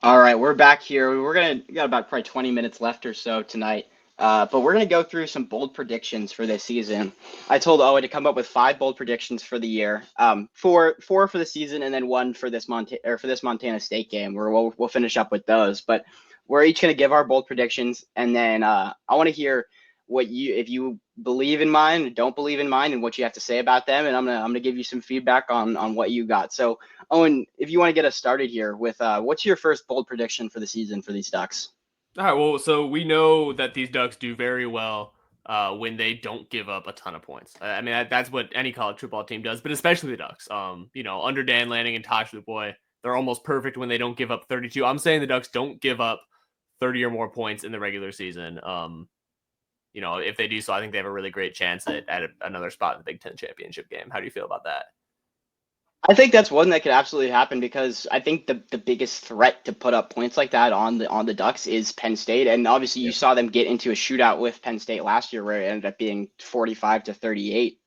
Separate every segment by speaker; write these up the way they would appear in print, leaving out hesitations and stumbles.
Speaker 1: All right, we're back here. We got about probably 20 minutes left or so tonight. But we're gonna go through some bold predictions for this season. I told Owen to come up with five bold predictions for the year. Four for the season, and then one for this Montana State game, where we'll finish up with those. But we're each gonna give our bold predictions, and then I want to hear what if you believe in mine, don't believe in mine, and what you have to say about them. And I'm gonna give you some feedback on what you got. So Owen, if you want to get us started here with what's your first bold prediction for the season for these Ducks?
Speaker 2: All right, well, so we know that these Ducks do very well when they don't give up a ton of points. I mean, that's what any college football team does, but especially the Ducks. Under Dan Lanning and Tosh Boy, they're almost perfect when they don't give up 32. I'm saying the Ducks don't give up 30 or more points in the regular season. If they do so, I think they have a really great chance at another spot in the Big Ten championship game. How do you feel about that?
Speaker 1: I think that's one that could absolutely happen because I think the biggest threat to put up points like that on the Ducks is Penn State, and obviously you
Speaker 2: Yep.
Speaker 1: saw them get into a shootout with Penn State last year where it ended up being 45-38.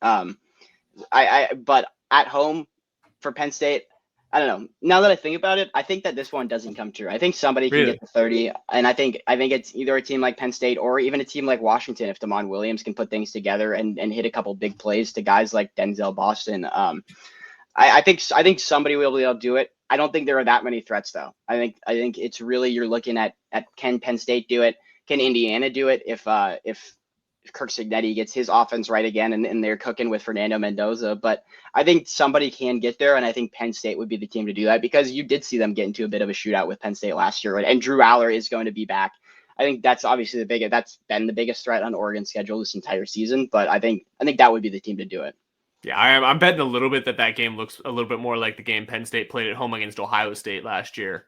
Speaker 1: But at home for Penn State, I don't know. Now that I think about it, I think that this one doesn't come true. I think somebody can
Speaker 2: Really?
Speaker 1: get to 30, and I think it's either a team like Penn State or even a team like Washington if Damon Williams can put things together and hit a couple big plays to guys like Denzel Boston. I think somebody will be able to do it. I don't think there are that many threats though. I think it's really you're looking at can Penn State do it? Can Indiana do it if Kirk Cignetti gets his offense right again and they're cooking with Fernando Mendoza? But I think somebody can get there, and I think Penn State would be the team to do that because you did see them get into a bit of a shootout with Penn State last year, and Drew Aller is going to be back. I think that's obviously that's been the biggest threat on Oregon's schedule this entire season, but I think that would be the team to do it.
Speaker 2: Yeah, I'm betting a little bit that game looks a little bit more like the game Penn State played at home against Ohio State last year,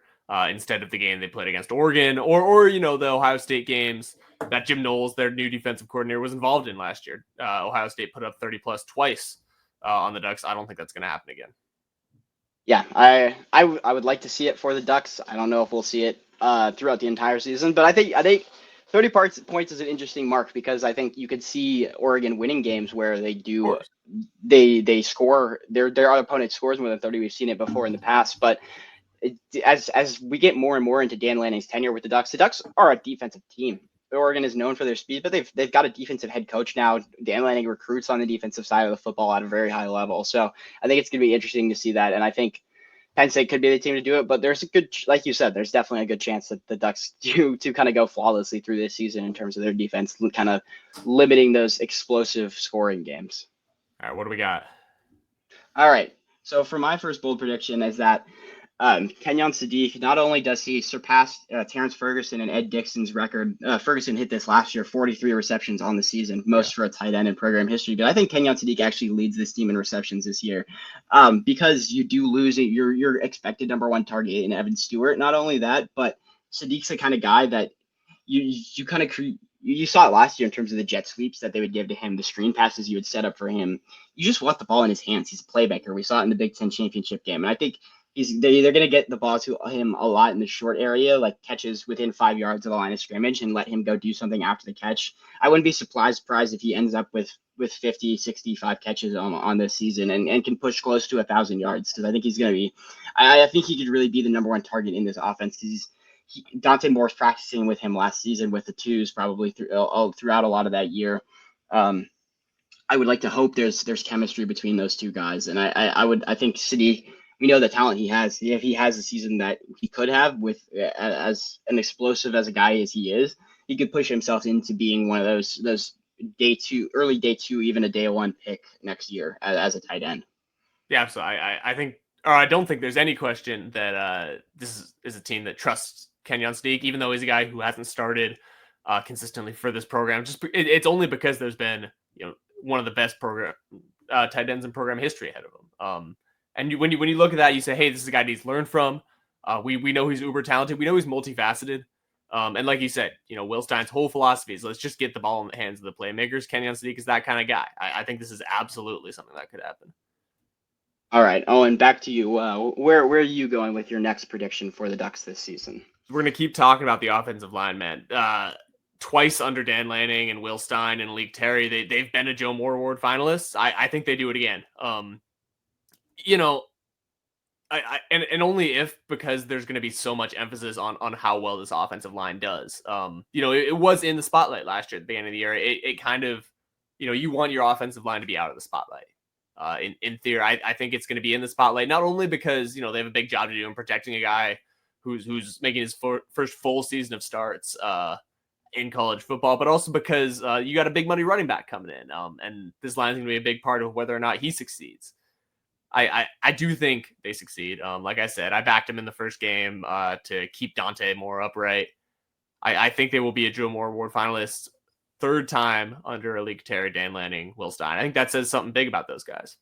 Speaker 2: instead of the game they played against Oregon, or the Ohio State games that Jim Knowles, their new defensive coordinator, was involved in last year. Ohio State put up 30 plus twice on the Ducks. I don't think that's going to happen again.
Speaker 1: Yeah, I would like to see it for the Ducks. I don't know if we'll see it throughout the entire season, but I think 30 points is an interesting mark because I think you could see Oregon winning games where
Speaker 2: Of course.
Speaker 1: they score their opponent scores more than 30. We've seen it before in the past, but as we get more and more into Dan Lanning's tenure with the Ducks are a defensive team. Oregon is known for their speed, but they've got a defensive head coach now. Dan Lanning recruits on the defensive side of the football at a very high level. So I think it's going to be interesting to see that. And I think Penn State could be the team to do it, but there's a good, like you said, there's definitely a good chance that the Ducks do to kind of go flawlessly through this season in terms of their defense, kind of limiting those explosive scoring games.
Speaker 2: All right, what do we got?
Speaker 1: All right. So for my first bold prediction is that Kenyon Sadi, not only does he surpass Terrence Ferguson and Ed Dixon's record, Ferguson hit this last year, 43 receptions on the season,
Speaker 2: Yeah.
Speaker 1: most for a tight end in program history. But I think Kenyon Sadiq actually leads this team in receptions this year, because you do lose it. Your expected number one target in Evan Stewart. Not only that, but Sadiq's the kind of guy that you kind of you saw it last year in terms of the jet sweeps that they would give to him, the screen passes you would set up for him. You just want the ball in his hands. He's a playmaker. We saw it in the Big Ten championship game, and I think they're going to get the ball to him a lot in the short area, like catches within 5 yards of the line of scrimmage, and let him go do something after the catch. I wouldn't be surprised if he ends up with 50, 65 catches on this season and can push close to 1,000 yards because I think he's going to be. I think he could really be the number one target in this offense because Dante Moore's practicing with him last season with the twos probably throughout a lot of that year. Um, I would like to hope there's chemistry between those two guys, and I think City. We know the talent he has. If he has a season that he could have with as an explosive as a guy as he is, he could push himself into being one of those early day two, even a day one pick next year as a tight end.
Speaker 2: Yeah, so I think, or I don't think there's any question that this is a team that trusts Kenyon Sadiq, even though he's a guy who hasn't started consistently for this program. It's only because there's been one of the best program tight ends in program history ahead of him. And when you look at that, you say, hey, this is a guy he's learned from. We know he's uber talented. We know he's multifaceted. And like you said, Will Stein's whole philosophy is let's just get the ball in the hands of the playmakers. Kenyon Sadiq is that kind of guy. I think this is absolutely something that could happen.
Speaker 1: All right, Owen, back to you. Where are you going with your next prediction for the Ducks this season?
Speaker 2: We're going to keep talking about the offensive line, man. Twice under Dan Lanning and Will Stein and League Terry, they've been a Joe Moore Award finalists. I think they do it again. You know, And only if, because there's going to be so much emphasis on how well this offensive line does. It was in the spotlight last year at the beginning of the year. It kind of, you want your offensive line to be out of the spotlight. In theory, I think it's going to be in the spotlight, not only because they have a big job to do in protecting a guy who's making his first full season of starts in college football, but also because you got a big money running back coming in, and this line is going to be a big part of whether or not he succeeds. I do think they succeed. Like I said, I backed him in the first game to keep Dante Moore upright. I think they will be a Joe Moore Award finalist third time under Elite Terry, Dan Lanning, Will Stein. I think that says something big about those guys.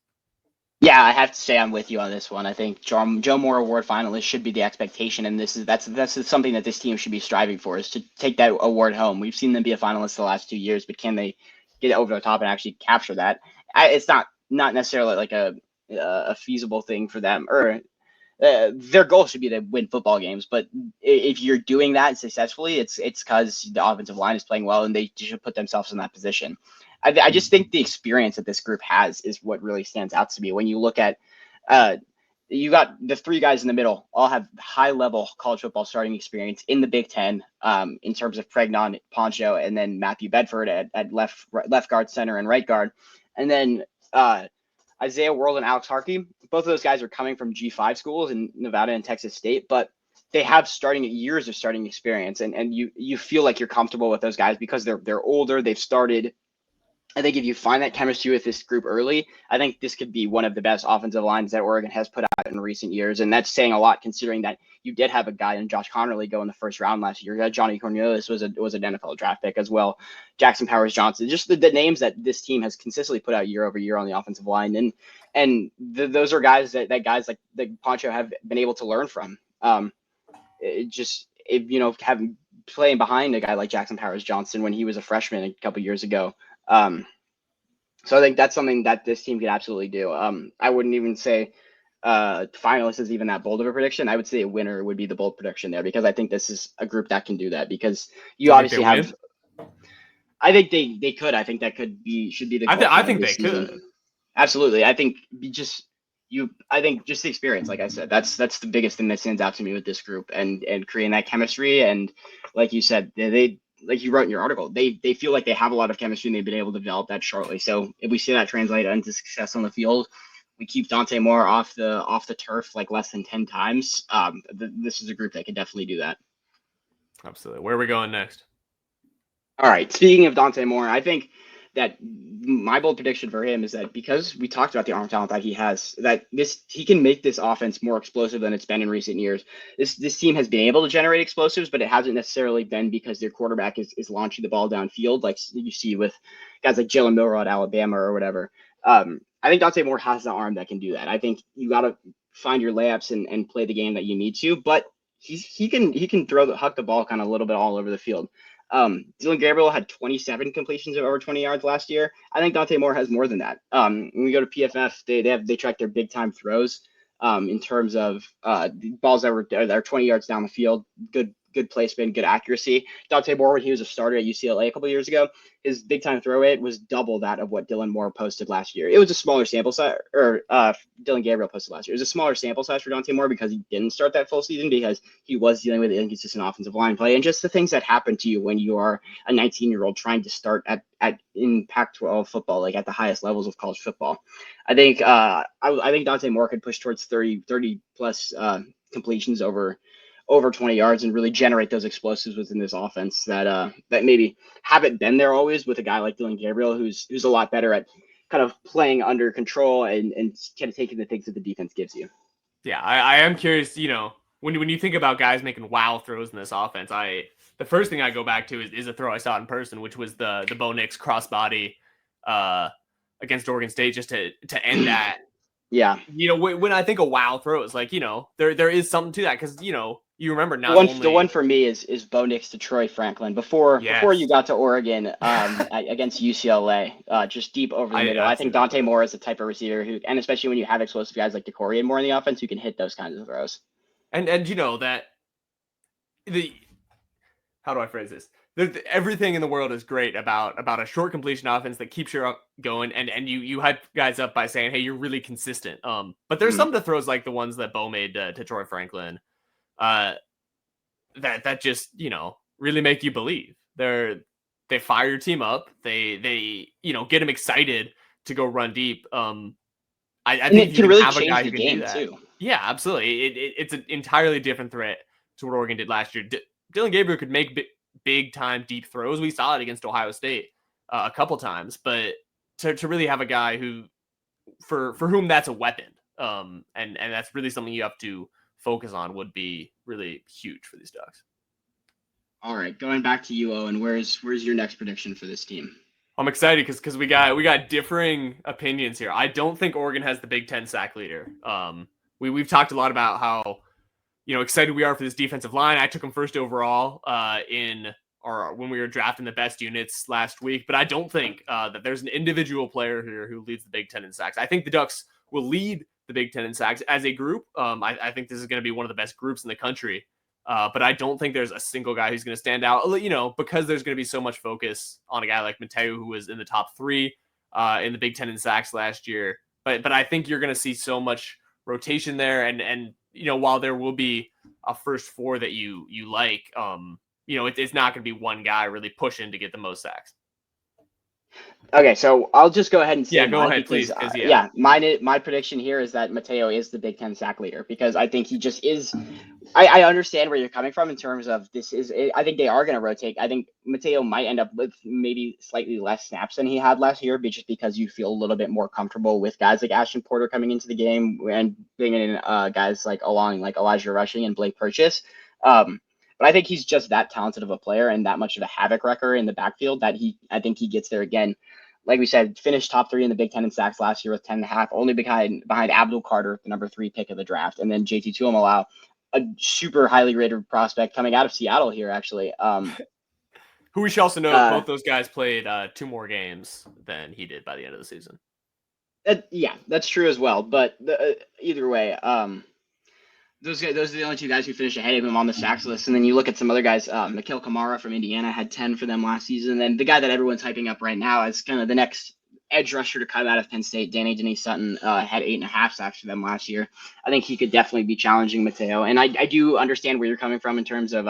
Speaker 1: Yeah, I have to say I'm with you on this one. I think Joe Moore Award finalist should be the expectation, and that's something that this team should be striving for, is to take that award home. We've seen them be a finalist the last 2 years, but can they get over the top and actually capture that? It's not necessarily like a feasible thing for them, or their goal should be to win football games. But if you're doing that successfully, it's because the offensive line is playing well, and they should put themselves in that position. I just think the experience that this group has is what really stands out to me. When you look at, you got the three guys in the middle, all have high level college football starting experience in the Big Ten, in terms of Pregnon, Poncho, and then Matthew Bedford at left guard, center, and right guard. And then Isaiah World and Alex Harkey, both of those guys are coming from G5 schools in Nevada and Texas State, but they have years of starting experience, and you feel like you're comfortable with those guys because they're older, they've started. I think if you find that chemistry with this group early, I think this could be one of the best offensive lines that Oregon has put out in recent years. And that's saying a lot, considering that you did have a guy in Josh Connerly go in the first round last year. Johnny Cornelius was an NFL draft pick as well. Jackson Powers Johnson, just the names that this team has consistently put out year over year on the offensive line. And those are guys that guys like Poncho have been able to learn from. Having playing behind a guy like Jackson Powers Johnson when he was a freshman a couple years ago. So I think that's something that this team could absolutely do. I wouldn't even say finalist is even that bold of a prediction. I would say a winner would be the bold prediction there, because I think this is a group that can do that, because you obviously have. I think they could. I think that should be the goal.
Speaker 2: I think they could.
Speaker 1: Absolutely. I think just the experience, like I said, that's the biggest thing that stands out to me with this group, and creating that chemistry. And like you said, they like you wrote in your article, they feel like they have a lot of chemistry, and they've been able to develop that shortly. So if we see that translate into success on the field, we keep Dante Moore off the turf like less than 10 times. This is a group that can definitely do that.
Speaker 2: Absolutely. Where are we going next?
Speaker 1: All right. Speaking of Dante Moore, I think that my bold prediction for him is that, because we talked about the arm talent that he has, that he can make this offense more explosive than it's been in recent years. This team has been able to generate explosives, but it hasn't necessarily been because their quarterback is launching the ball downfield, like you see with guys like Jalen Milroe at Alabama or whatever. I think Dante Moore has the arm that can do that. I think you got to find your layups and play the game that you need to, but he can huck the ball kind of a little bit all over the field. Dylan Gabriel had 27 completions of over 20 yards last year. I think Dante Moore has more than that. When we go to PFF, they track their big time throws in terms of balls that are 20 yards down the field. Good placement, good accuracy. Dante Moore, when he was a starter at UCLA a couple years ago, his big time throw rate was double that of what Dylan Moore posted last year. It was a smaller sample size, or Dylan Gabriel posted last year. It was a smaller sample size for Dante Moore because he didn't start that full season, because he was dealing with inconsistent offensive line play and just the things that happen to you when you are a 19-year-old trying to start in Pac-12 football, like at the highest levels of college football. I think Dante Moore could push towards 30 plus completions over 20 yards and really generate those explosives within this offense that maybe haven't been there always with a guy like Dylan Gabriel, who's a lot better at kind of playing under control and kind of taking the things that the defense gives you.
Speaker 2: Yeah, I am curious, when you think about guys making wow throws in this offense, the first thing I go back to is a throw I saw in person, which was the Bo Nix crossbody against Oregon State, just to end that.
Speaker 1: Yeah.
Speaker 2: When I think of wow throws, like, there is something to that, because, you remember now.
Speaker 1: The one for me is Bo Nix to Troy Franklin before you got to Oregon against UCLA, just deep over the middle. I think Dante Moore is the type of receiver who, and especially when you have explosive guys like DeCorian Moore in the offense, who can hit those kinds of throws.
Speaker 2: And how do I phrase this? everything in the world is great about a short completion offense that keeps you going, and you hype guys up by saying, hey, you're really consistent. But there's some to throws like the ones that Bo made to Troy Franklin, that just really make you believe. They fire your team up. They get them excited to go run deep. I think
Speaker 1: it
Speaker 2: if you
Speaker 1: can
Speaker 2: can
Speaker 1: really
Speaker 2: have a
Speaker 1: change
Speaker 2: guy
Speaker 1: the
Speaker 2: who can do
Speaker 1: game
Speaker 2: that,
Speaker 1: too.
Speaker 2: yeah, absolutely. It's an entirely different threat to what Oregon did last year. Dylan Gabriel could make big time deep throws. We saw it against Ohio State a couple times, but to really have a guy who for whom that's a weapon, and that's really something you have to focus on would be really huge for these Ducks.
Speaker 1: All right, going back to you, Owen, where's your next prediction for this team?
Speaker 2: I'm excited because we got differing opinions here. I don't think Oregon has the Big Ten sack leader. We've talked a lot about how excited we are for this defensive line. I took them first overall when we were drafting the best units last week, but I don't think that there's an individual player here who leads the Big Ten in sacks. I think the Ducks will lead the Big Ten in sacks as a group. I think this is going to be one of the best groups in the country. But I don't think there's a single guy who's going to stand out, because there's going to be so much focus on a guy like Mateo, who was in the top 3 in the Big Ten in sacks last year. But I think you're going to see so much rotation there. And while there will be a first 4 that you like, it's not going to be one guy really pushing to get the most sacks.
Speaker 1: Okay, so I'll just go ahead and say
Speaker 2: go ahead,
Speaker 1: because,
Speaker 2: please.
Speaker 1: My prediction here is that Mateo is the Big Ten sack leader because I think he just is. I understand where you're coming from in terms of this is. I think they are going to rotate. I think Mateo might end up with maybe slightly less snaps than he had last year, but just because you feel a little bit more comfortable with guys like Ashton Porter coming into the game and bringing in guys like Elijah Rushing and Blake Purchase. But I think he's just that talented of a player and that much of a havoc wrecker in the backfield that I think he gets there again. Like we said, finished top 3 in the Big Ten in sacks last year with 10.5, only behind Abdul Carter, the number 3 pick of the draft, and then JT Tuimoloau, a super highly rated prospect coming out of Seattle here, actually.
Speaker 2: Who we should also know, both those guys played 2 more games than he did by the end of the season.
Speaker 1: That's true as well. But either way, those are the only 2 guys who finished ahead of him on the sacks list. And then you look at some other guys. Mikhail Kamara from Indiana had 10 for them last season. And then the guy that everyone's hyping up right now as kind of the next edge rusher to come out of Penn State, Danny Denise-Sutton, had 8.5 sacks for them last year. I think he could definitely be challenging Mateo. And I do understand where you're coming from in terms of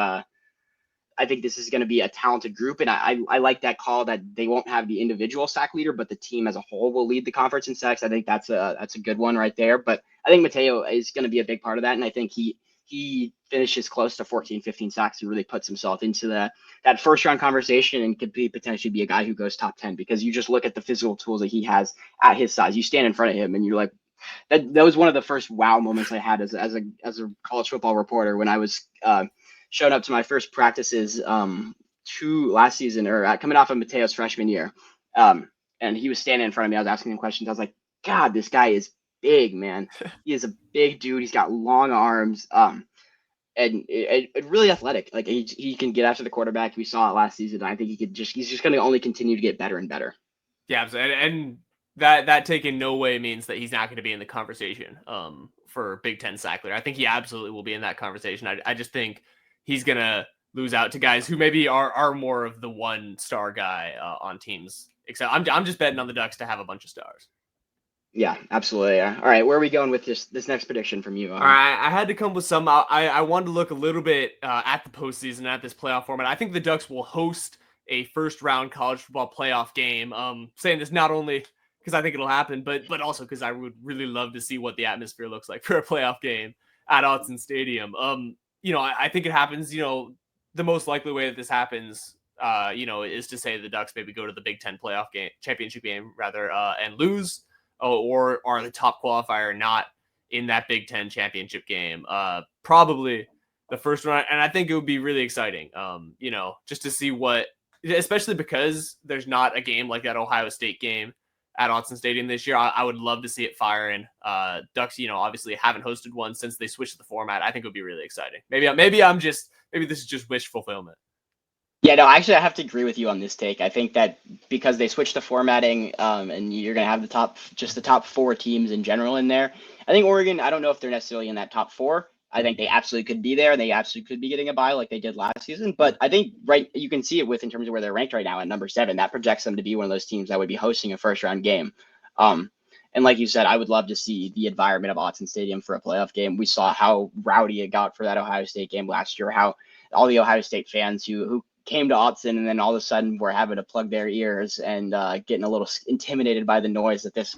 Speaker 1: I think this is going to be a talented group, and I like that call that they won't have the individual sack leader, but the team as a whole will lead the conference in sacks. I think that's a good one right there. But I think Mateo is going to be a big part of that, and I think he finishes close to 14, 15 sacks and really puts himself into that first round conversation and could potentially be a guy who goes top 10 because you just look at the physical tools that he has at his size. You stand in front of him and you're like, that was one of the first wow moments I had as a college football reporter when I was showed up to my first practices last season or coming off of Mateo's freshman year. And he was standing in front of me. I was asking him questions. I was like, God, this guy is big, man. He is a big dude. He's got long arms and really athletic. Like he can get after the quarterback. We saw it last season. I think he's just going to only continue to get better and better.
Speaker 2: Yeah, and that take in no way means that he's not going to be in the conversation for Big Ten sack leader. I think he absolutely will be in that conversation. I just think he's going to lose out to guys who maybe are more of the 1-star guy on teams. Except I'm just betting on the Ducks to have a bunch of stars.
Speaker 1: Yeah, absolutely. All right, where are we going with this next prediction from you?
Speaker 2: All right, I had to come with some. I wanted to look a little bit at the postseason, at this playoff format. I think the Ducks will host a first-round college football playoff game. Saying this not only because I think it'll happen, but also because I would really love to see what the atmosphere looks like for a playoff game at Autzen Stadium. I think it happens. The most likely way that this happens, is to say the Ducks maybe go to the Big Ten championship game rather, and lose, or are the top qualifier not in that Big Ten championship game. Probably the first one, and I think it would be really exciting. Just to see especially because there's not a game like that Ohio State game at Autzen Stadium this year. I would love to see it firing. Ducks, obviously haven't hosted one since they switched the format. I think it would be really exciting. Maybe this is just wish fulfillment.
Speaker 1: Yeah, no, actually, I have to agree with you on this take. I think that because they switched the formatting, and you're going to have the top 4 teams in general in there. I think Oregon, I don't know if they're necessarily in that top 4, I think they absolutely could be there, and they absolutely could be getting a bye like they did last season. But I think you can see it in terms of where they're ranked right now at number 7. That projects them to be one of those teams that would be hosting a first round game. And like you said, I would love to see the environment of Autzen Stadium for a playoff game. We saw how rowdy it got for that Ohio State game last year, how all the Ohio State fans who came to Autzen and then all of a sudden were having to plug their ears and getting a little intimidated by the noise that this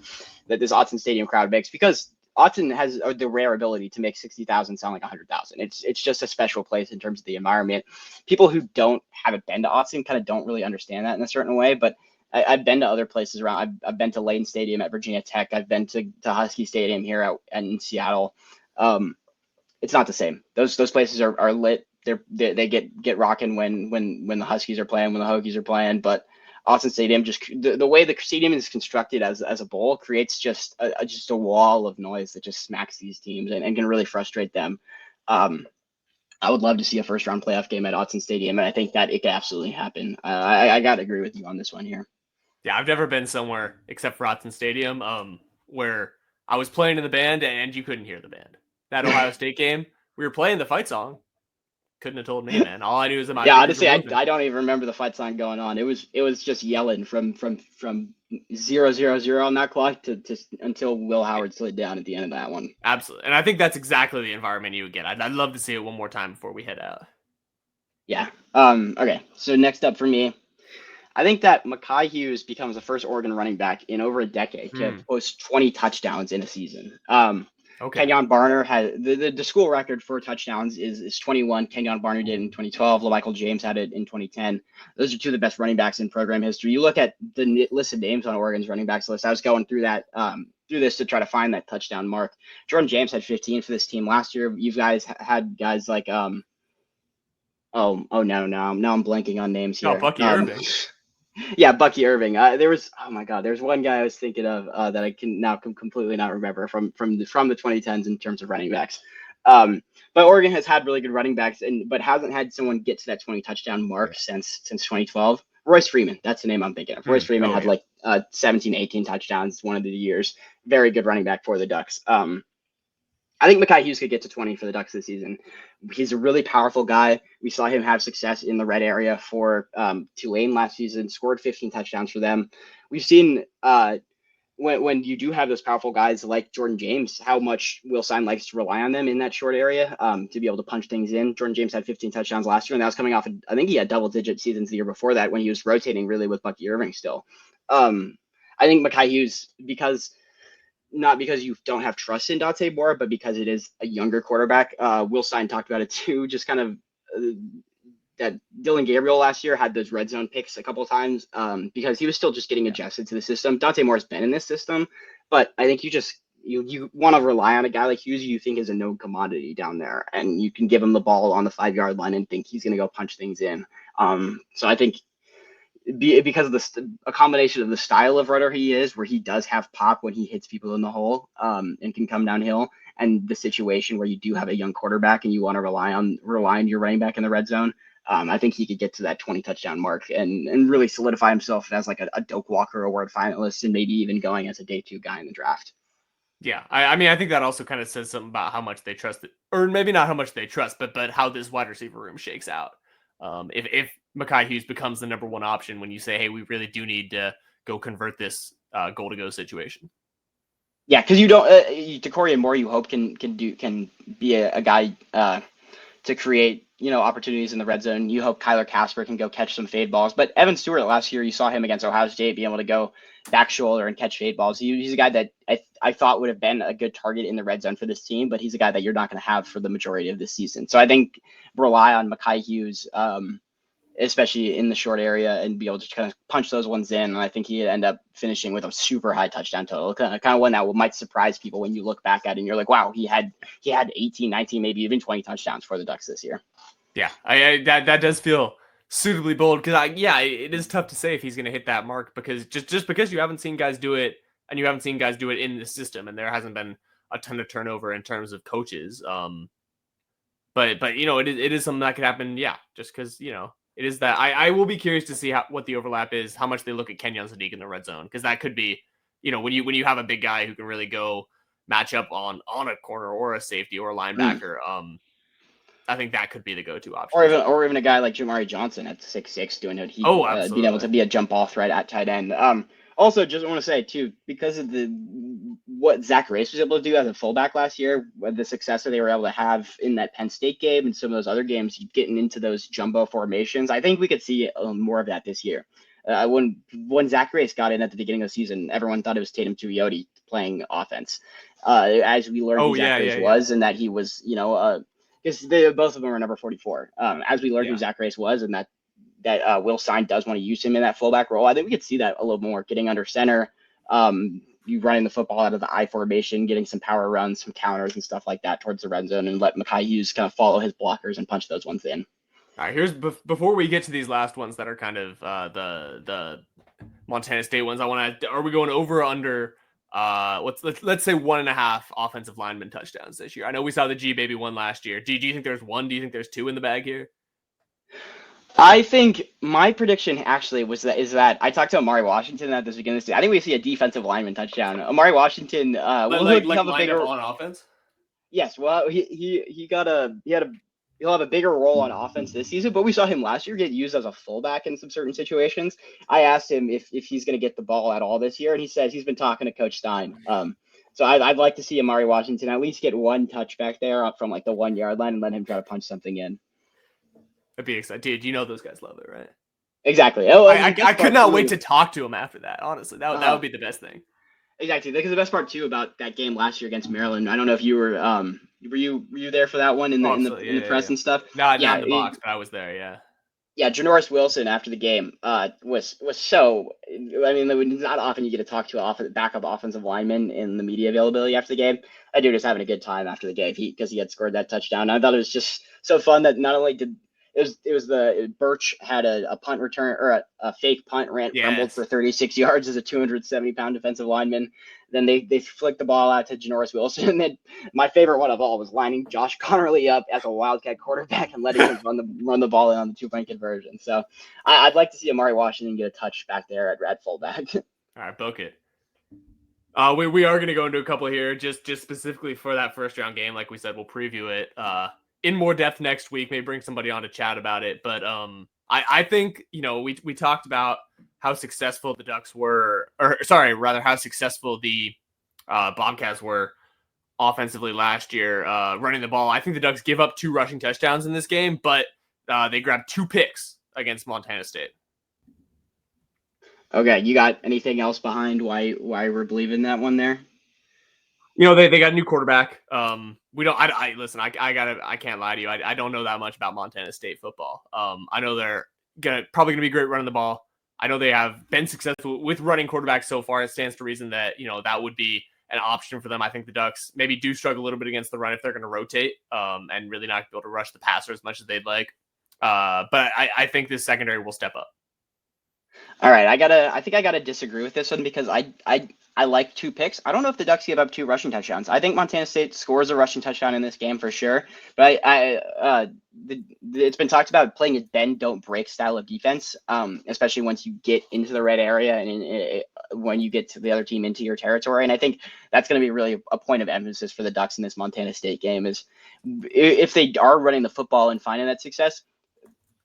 Speaker 1: Autzen Stadium crowd makes, because Autzen has the rare ability to make 60,000 sound like 100,000. It's just a special place in terms of the environment. People who haven't been to Autzen kind of don't really understand that in a certain way, but I've been to other places around. I've been to Lane Stadium at Virginia Tech. I've been to Husky Stadium here in Seattle. It's not the same. Those places are lit. They get rocking when the Huskies are playing, when the Hokies are playing. But Autzen Stadium, just the way the stadium is constructed as a bowl, creates just a wall of noise that just smacks these teams and can really frustrate them. I would love to see a first round playoff game at Autzen Stadium, and I think that it could absolutely happen. I got to agree with you on this one here.
Speaker 2: Yeah, I've never been somewhere except for Autzen Stadium where I was playing in the band and you couldn't hear the band. That Ohio State game, we were playing the fight song. Couldn't have told me, man. All I knew is that my
Speaker 1: honestly, I don't even remember the fight song going on. It was just yelling from 0-0-0 on that clock to until Will Howard slid down at the end of that one.
Speaker 2: Absolutely, and I think that's exactly the environment you would get. I'd love to see it one more time before we head out.
Speaker 1: Yeah. Okay. So next up for me, I think that Mekhi Hughes becomes the first Oregon running back in over a decade to post 20 touchdowns in a season. Okay. Kenyon Barner has the school record for touchdowns is 21. Kenyon Barner did in 2012. LaMichael James had it in 2010. Those are two of the best running backs in program history. You look at the list of names on Oregon's running backs list. I was going through that through this to try to find that touchdown mark. Jordan James had 15 for this team last year. You guys had guys like now I'm blanking on names here.
Speaker 2: Oh, Bucky Irving.
Speaker 1: Yeah, Bucky Irving. There's one guy I was thinking of that I can now completely not remember from the 2010s in terms of running backs. But Oregon has had really good running backs, but hasn't had someone get to that 20 touchdown mark since 2012. Royce Freeman, that's the name I'm thinking of. Royce Freeman had like 17, 18 touchdowns one of the years. Very good running back for the Ducks. I think Mekhi Hughes could get to 20 for the Ducks this season. He's a really powerful guy. We saw him have success in the red area for Tulane last season, scored 15 touchdowns for them. We've seen when you do have those powerful guys like Jordan James, how much Will Stein likes to rely on them in that short area to be able to punch things in. Jordan James had 15 touchdowns last year, and that was coming off, I think he had double-digit seasons the year before that when he was rotating really with Bucky Irving still. I think Mekhi Hughes, not because you don't have trust in Dante Moore, but because it is a younger quarterback. Will Stein talked about it too, just kind of that Dylan Gabriel last year had those red zone picks a couple of times because he was still just getting adjusted to the system. Dante Moore's been in this system, but I think you want to rely on a guy like Hughes you think is a known commodity down there, and you can give him the ball on the 5-yard line and think he's going to go punch things in. So I think because of a combination of the style of runner he is, where he does have pop when he hits people in the hole and can come downhill, and the situation where you do have a young quarterback and you want to rely on your running back in the red zone, I think he could get to that 20 touchdown mark and really solidify himself as like a Doak Walker Award finalist and maybe even going as a day 2 guy in the draft.
Speaker 2: Yeah, I mean, I think that also kind of says something about how much they trust it, or maybe not how much they trust, but how this wide receiver room shakes out. If Mekhi Hughes becomes the number 1 option when you say, hey, we really do need to go convert this goal to go situation.
Speaker 1: Yeah, because you don't Decorian Moore, you hope can be a guy to create opportunities in the red zone. You hope Kyler Casper can go catch some fade balls. But Evan Stewart last year, you saw him against Ohio State be able to go back shoulder and catch fade balls. He's a guy that I thought would have been a good target in the red zone for this team, but he's a guy that you're not going to have for the majority of this season. So I think rely on Mekhi Hughes, especially in the short area, and be able to kind of punch those ones in. And I think he'd end up finishing with a super high touchdown total, kind of one that might surprise people when you look back at it and you're like, wow, he had 18, 19, maybe even 20 touchdowns for the Ducks this year.
Speaker 2: Yeah, that does feel suitably bold because it is tough to say if he's going to hit that mark because just because you haven't seen guys do it and you haven't seen guys do it in the system and there hasn't been a ton of turnover in terms of coaches. But it is something that could happen. Yeah, just because it is that. I will be curious to see what the overlap is, how much they look at Kenyon Sadi in the red zone because that could be when you have a big guy who can really go match up on a corner or a safety or a linebacker, I think that could be the go-to option as well.
Speaker 1: Or even a guy like Jamari Johnson at 6'6", doing it. He
Speaker 2: Oh,
Speaker 1: being able
Speaker 2: absolutely.
Speaker 1: to be a jump off threat at tight end. Also, just want to say too, because of what Zach Race was able to do as a fullback last year, with the success that they were able to have in that Penn State game and some of those other games, getting into those jumbo formations, I think we could see more of that this year. When Zach Race got in at the beginning of the season, everyone thought it was Tatum Tuioti playing offense. As we learned
Speaker 2: Oh,
Speaker 1: who Zach Race was, and that he was, because both of them are number 44. As we learned who Zach Race was, and that Will Stein does want to use him in that fullback role, I think we could see that a little more, getting under center, you running the football out of the I formation, getting some power runs, some counters and stuff like that towards the red zone, and let Mekhi Hughes kind of follow his blockers and punch those ones in.
Speaker 2: All right, here's before we get to these last ones that are kind of the Montana State ones. Are we going over or under? Let's say 1.5 offensive lineman touchdowns this year. I know we saw the G Baby one last year. Do you think there's one? Do you think there's two in the bag here?
Speaker 1: I think my prediction actually is that I talked to Amari Washington at this beginning of the season. I think we see a defensive lineman touchdown. Amari Washington will have a bigger
Speaker 2: on offense.
Speaker 1: Yes, well, he'll have a bigger role on offense this season, but we saw him last year get used as a fullback in some certain situations. I asked him if he's going to get the ball at all this year, and he says he's been talking to Coach Stein. So I'd like to see Amari Washington at least get one touch back there up from like the 1 yard line and let him try to punch something in.
Speaker 2: That'd be exciting. Dude, you know those guys love it, right?
Speaker 1: Exactly.
Speaker 2: I could not wait to talk to him after that. Honestly, that would be the best thing.
Speaker 1: Exactly. Because the best part too about that game last year against Maryland, I don't know if you were you there for that one in the press and stuff?
Speaker 2: Not in the box, but I was there. Yeah.
Speaker 1: Yeah, Janoris Wilson after the game was so. I mean, not often you get to talk to a backup offensive lineman in the media availability after the game. That dude was having a good time after the game because he had scored that touchdown. I thought it was just so fun that not only did Birch had a punt return or a fake punt rumbled for 36 yards as a 270-pound defensive lineman. Then they flicked the ball out to Janoris Wilson. And then my favorite one of all was lining Josh Connerly up as a Wildcat quarterback and letting him run the ball in on the 2-point conversion. So I'd like to see Amari Washington get a touch back there at fullback.
Speaker 2: All right, book it. We are going to go into a couple here just specifically for that first round game. Like we said, we'll preview it in more depth next week. Maybe bring somebody on to chat about it. But I think, we talked about how successful the Ducks were, how successful the Bobcats were offensively last year running the ball. I think the Ducks give up 2 rushing touchdowns in this game, but they grabbed 2 picks against Montana State.
Speaker 1: Okay, you got anything else behind why we're believing that one there?
Speaker 2: They got a new quarterback. Listen, I can't lie to you. I don't know that much about Montana State football. I know they're probably gonna be great running the ball. I know they have been successful with running quarterbacks so far. It stands to reason that that would be an option for them. I think the Ducks maybe do struggle a little bit against the run if they're going to rotate and really not be able to rush the passer as much as they'd like. But I think this secondary will step up.
Speaker 1: All right, I think I gotta disagree with this one because I like 2 picks. I don't know if the Ducks give up 2 rushing touchdowns. I think Montana State scores a rushing touchdown in this game for sure. But it's been talked about playing a bend don't break style of defense, especially once you get into the red area and when you get to the other team into your territory. And I think that's going to be really a point of emphasis for the Ducks in this Montana State game is if they are running the football and finding that success,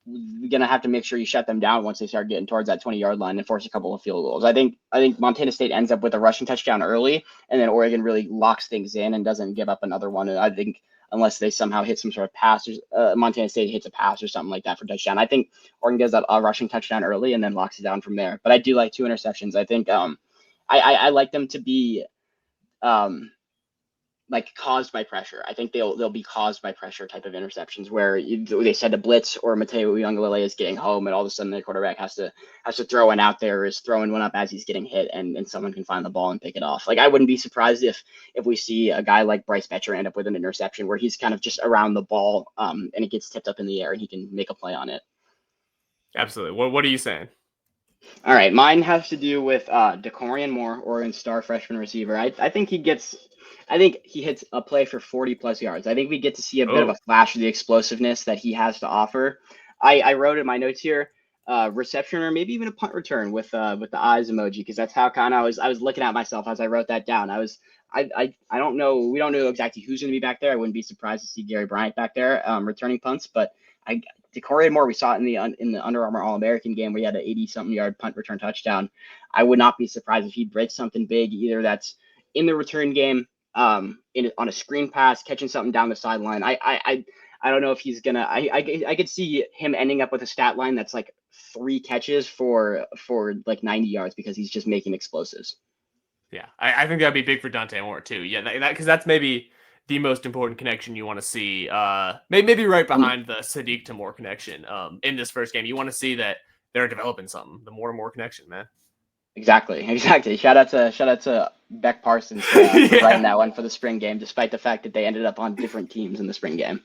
Speaker 1: you're gonna have to make sure you shut them down once they start getting towards that 20-yard line and force a couple of field goals. I think Montana State ends up with a rushing touchdown early, and then Oregon really locks things in and doesn't give up another one. And I think unless they somehow hit some sort of pass, Montana State hits a pass or something like that for touchdown. I think Oregon gets that rushing touchdown early and then locks it down from there. But I do like 2 interceptions. I think I like them to be like caused by pressure. I think they'll be caused by pressure type of interceptions where they said a blitz or Mateo Uiagalelei is getting home and all of a sudden the quarterback has to throw one out there, or is throwing one up as he's getting hit and someone can find the ball and pick it off. Like I wouldn't be surprised if we see a guy like Bryce Betcher end up with an interception where he's kind of just around the ball and it gets tipped up in the air and he can make a play on it.
Speaker 2: Absolutely. What are you saying?
Speaker 1: All right, mine has to do with Kenyon Moore, Oregon star freshman receiver. I think he hits a play for 40+ yards. I think we get to see a bit of a flash of the explosiveness that he has to offer. I wrote in my notes here, reception or maybe even a punt return with the eyes emoji, because that's how kind of I was looking at myself as I wrote that down. I don't know. We don't know exactly who's going to be back there. I wouldn't be surprised to see Gary Bryant back there returning punts. But Decorey Moore, we saw it in the Under Armour All American game where he had an 80-something yard punt return touchdown. I would not be surprised if he breaks something big, either that's in the return game, on a screen pass, catching something down the sideline. I don't know if he's gonna. I could see him ending up with a stat line that's like 3 catches for like 90 yards because he's just making explosives.
Speaker 2: Yeah, I think that'd be big for Dante Moore too. Yeah, because that's maybe the most important connection you want to see. Maybe right behind the Sadiq to Moore connection. In this first game, you want to see that they're developing something. The Moore to Moore connection, man.
Speaker 1: Exactly. Shout out to Beck Parsons for
Speaker 2: Yeah.
Speaker 1: writing that one for the spring game, despite the fact that they ended up on different teams in the spring game.